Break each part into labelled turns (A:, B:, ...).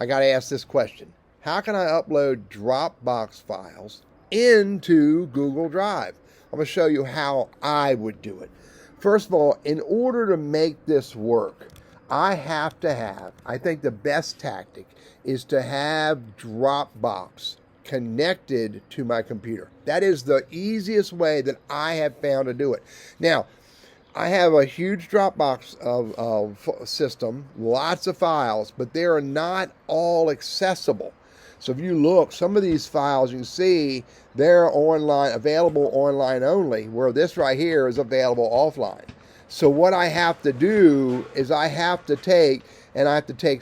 A: I got to ask this question. How can I upload Dropbox files into Google Drive? I'm going to show you how I would do it. First of all, in order to make this work, I think the best tactic is to have Dropbox connected to my computer. That is the easiest way that I have found to do it. Now, I have a huge Dropbox of system, lots of files, but they are not all accessible. So if you look, some of these files you can see they're online, available online only, where this right here is available offline. So what I have to do is I have to take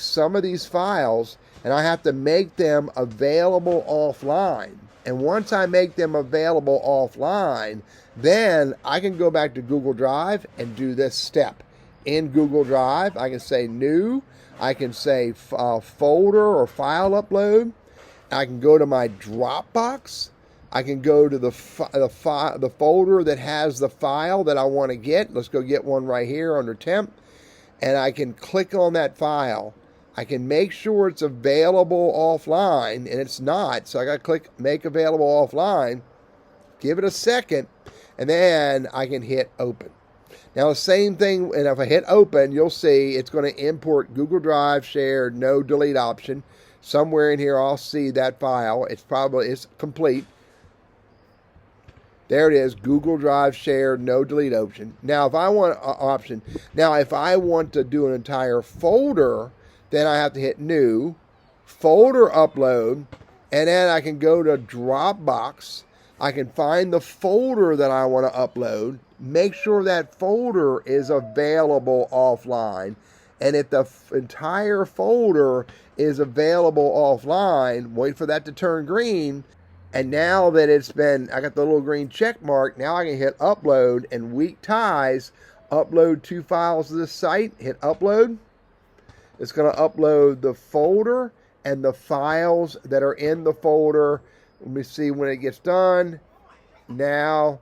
A: some of these files and I have to make them available offline. And once I make them available offline, then I can go back to Google Drive and do this step. In Google Drive, I can say new, I can say folder or file upload. I can go to my Dropbox. I can go to the folder that has the file that I want to get. Let's go get one right here under temp. And I can click on that file. I can make sure it's available offline, and it's not. So I got to click make available offline. Give it a second, and then I can hit open. Now the same thing, and if I hit open, you'll see it's going to import Google Drive shared, no delete option. Somewhere in here I'll see that file. It's complete. There it is, Google Drive shared, no delete option. Now if I want if I want to do an entire folder, then I have to hit new, folder upload, and then I can go to Dropbox. I can find the folder that I want to upload, make sure that folder is available offline. And if the entire folder is available offline, wait for that to turn green. And now that I got the little green check mark, now I can hit upload, and weak ties, upload 2 files to this site, hit upload. It's going to upload the folder and the files that are in the folder. Let me see when it gets done. Now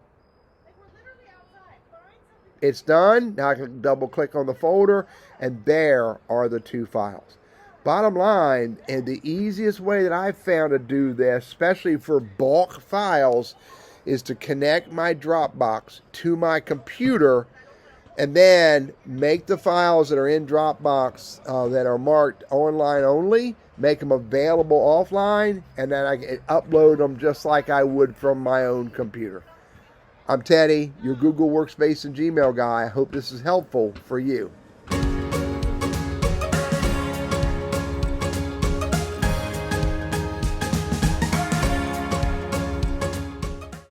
A: it's done. Now I can double click on the folder, and there are the 2 files. Bottom line, and the easiest way that I've found to do this, especially for bulk files, is to connect my Dropbox to my computer and then make the files that are in Dropbox that are marked online only, make them available offline, and then I can upload them just like I would from my own computer. I'm Teddy, your Google Workspace and Gmail guy. I hope this is helpful for you.